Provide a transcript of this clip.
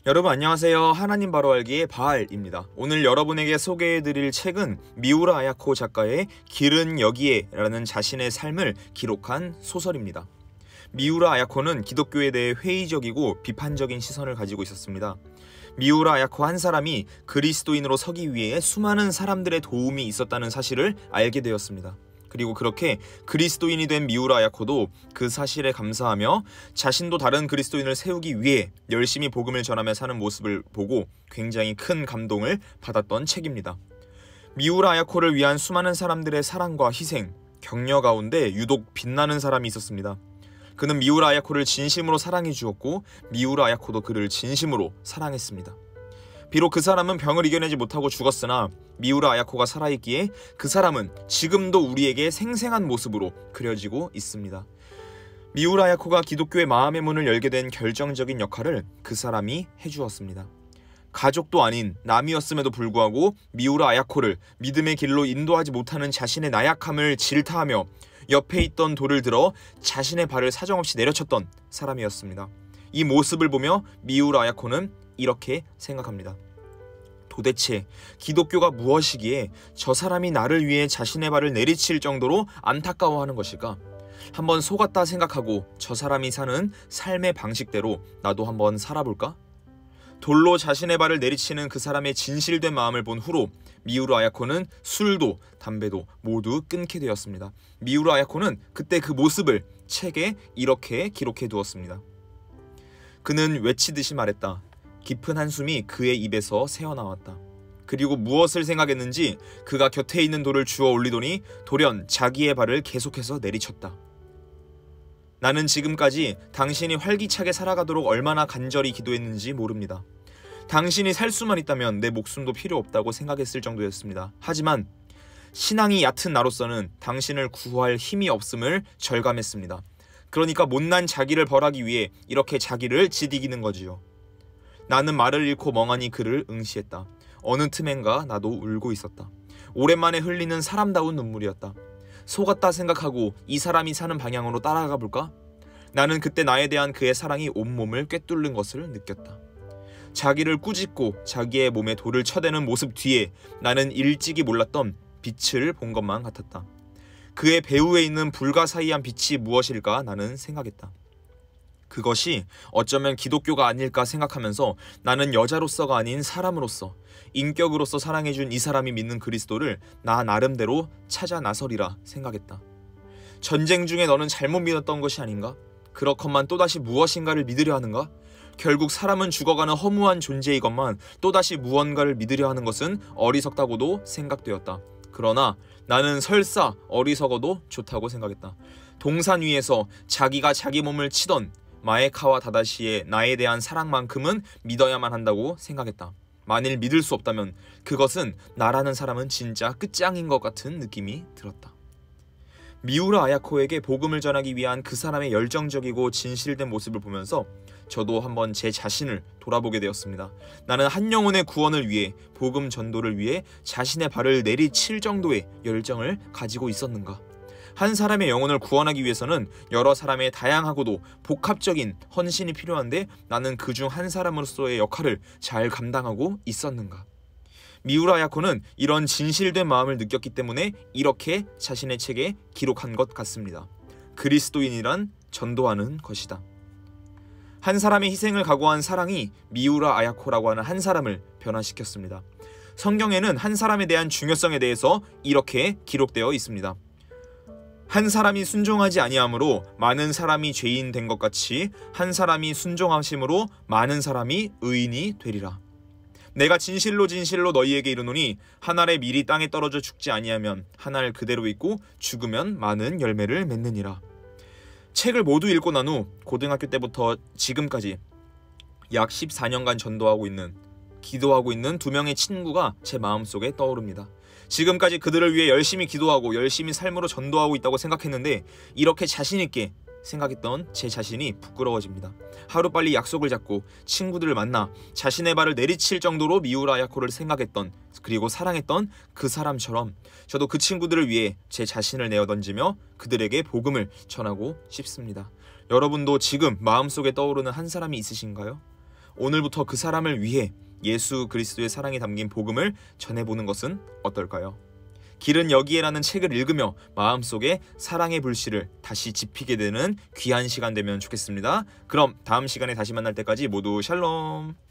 여러분 안녕하세요. 하나님 바로 알기의 바알입니다. 오늘 여러분에게 소개해드릴 책은 미우라 아야코 작가의 길은 여기에 라는 자신의 삶을 기록한 소설입니다. 미우라 아야코는 기독교에 대해 회의적이고 비판적인 시선을 가지고 있었습니다. 미우라 아야코 한 사람이 그리스도인으로 서기 위해 수많은 사람들의 도움이 있었다는 사실을 알게 되었습니다. 그리고 그렇게 그리스도인이 된 미우라 아야코도 그 사실에 감사하며 자신도 다른 그리스도인을 세우기 위해 열심히 복음을 전하며 사는 모습을 보고 굉장히 큰 감동을 받았던 책입니다. 미우라 아야코를 위한 수많은 사람들의 사랑과 희생, 격려 가운데 유독 빛나는 사람이 있었습니다. 그는 미우라 아야코를 진심으로 사랑해 주었고 미우라 아야코도 그를 진심으로 사랑했습니다. 비록 그 사람은 병을 이겨내지 못하고 죽었으나 미우라 아야코가 살아있기에 그 사람은 지금도 우리에게 생생한 모습으로 그려지고 있습니다. 미우라 아야코가 기독교의 마음의 문을 열게 된 결정적인 역할을 그 사람이 해주었습니다. 가족도 아닌 남이었음에도 불구하고 미우라 아야코를 믿음의 길로 인도하지 못하는 자신의 나약함을 질타하며 옆에 있던 돌을 들어 자신의 발을 사정없이 내려쳤던 사람이었습니다. 이 모습을 보며 미우라 아야코는 이렇게 생각합니다. 도대체 기독교가 무엇이기에 저 사람이 나를 위해 자신의 발을 내리칠 정도로 안타까워하는 것일까? 한번 속았다 생각하고 저 사람이 사는 삶의 방식대로 나도 한번 살아볼까? 돌로 자신의 발을 내리치는 그 사람의 진실된 마음을 본 후로 미우라 아야코는 술도 담배도 모두 끊게 되었습니다. 미우라 아야코는 그때 그 모습을 책에 이렇게 기록해 두었습니다. 그는 외치듯이 말했다. 깊은 한숨이 그의 입에서 새어나왔다. 그리고 무엇을 생각했는지 그가 곁에 있는 돌을 주워 올리더니 돌연 자기의 발을 계속해서 내리쳤다. 나는 지금까지 당신이 활기차게 살아가도록 얼마나 간절히 기도했는지 모릅니다. 당신이 살 수만 있다면 내 목숨도 필요 없다고 생각했을 정도였습니다. 하지만 신앙이 얕은 나로서는 당신을 구할 힘이 없음을 절감했습니다. 그러니까 못난 자기를 벌하기 위해 이렇게 자기를 지디기는 거지요. 나는 말을 잃고 멍하니 그를 응시했다. 어느 틈엔가 나도 울고 있었다. 오랜만에 흘리는 사람다운 눈물이었다. 속았다 생각하고 이 사람이 사는 방향으로 따라가 볼까? 나는 그때 나에 대한 그의 사랑이 온몸을 꿰뚫는 것을 느꼈다. 자기를 꾸짖고 자기의 몸에 돌을 쳐대는 모습 뒤에 나는 일찍이 몰랐던 빛을 본 것만 같았다. 그의 배후에 있는 불가사의한 빛이 무엇일까 나는 생각했다. 그것이 어쩌면 기독교가 아닐까 생각하면서 나는 여자로서가 아닌 사람으로서 인격으로서 사랑해준 이 사람이 믿는 그리스도를 나 나름대로 찾아 나서리라 생각했다. 전쟁 중에 너는 잘못 믿었던 것이 아닌가? 그렇건만 또다시 무엇인가를 믿으려 하는가? 결국 사람은 죽어가는 허무한 존재이건만 또다시 무언가를 믿으려 하는 것은 어리석다고도 생각되었다. 그러나 나는 설사 어리석어도 좋다고 생각했다. 동산 위에서 자기가 자기 몸을 치던 마에카와 다다시의 나에 대한 사랑만큼은 믿어야만 한다고 생각했다. 만일 믿을 수 없다면 그것은 나라는 사람은 진짜 끝장인 것 같은 느낌이 들었다. 미우라 아야코에게 복음을 전하기 위한 그 사람의 열정적이고 진실된 모습을 보면서 저도 한번 제 자신을 돌아보게 되었습니다. 나는 한 영혼의 구원을 위해 복음 전도를 위해 자신의 발을 내리칠 정도의 열정을 가지고 있었는가? 한 사람의 영혼을 구원하기 위해서는 여러 사람의 다양하고도 복합적인 헌신이 필요한데 나는 그중 한 사람으로서의 역할을 잘 감당하고 있었는가? 미우라 아야코는 이런 진실된 마음을 느꼈기 때문에 이렇게 자신의 책에 기록한 것 같습니다. 그리스도인이란 전도하는 것이다. 한 사람의 희생을 각오한 사랑이 미우라 아야코라고 하는 한 사람을 변화시켰습니다. 성경에는 한 사람에 대한 중요성에 대해서 이렇게 기록되어 있습니다. 한 사람이 순종하지 아니함으로 많은 사람이 죄인 된 것 같이 한 사람이 순종하심으로 많은 사람이 의인이 되리라. 내가 진실로 진실로 너희에게 이르노니 한 알의 밀이 땅에 떨어져 죽지 아니하면 한 알 그대로 있고 죽으면 많은 열매를 맺느니라. 책을 모두 읽고 난 후 고등학교 때부터 지금까지 약 14년간 전도하고 있는 기도하고 있는 두 명의 친구가 제 마음속에 떠오릅니다. 지금까지 그들을 위해 열심히 기도하고 열심히 삶으로 전도하고 있다고 생각했는데 이렇게 자신있게 생각했던 제 자신이 부끄러워집니다. 하루빨리 약속을 잡고 친구들을 만나 자신의 발을 내리칠 정도로 미우라 아야코를 생각했던 그리고 사랑했던 그 사람처럼 저도 그 친구들을 위해 제 자신을 내어던지며 그들에게 복음을 전하고 싶습니다. 여러분도 지금 마음속에 떠오르는 한 사람이 있으신가요? 오늘부터 그 사람을 위해 예수 그리스도의 사랑이 담긴 복음을 전해보는 것은 어떨까요? 길은 여기에라는 책을 읽으며 마음속에 사랑의 불씨를 다시 지피게 되는 귀한 시간 되면 좋겠습니다. 그럼 다음 시간에 다시 만날 때까지 모두 샬롬.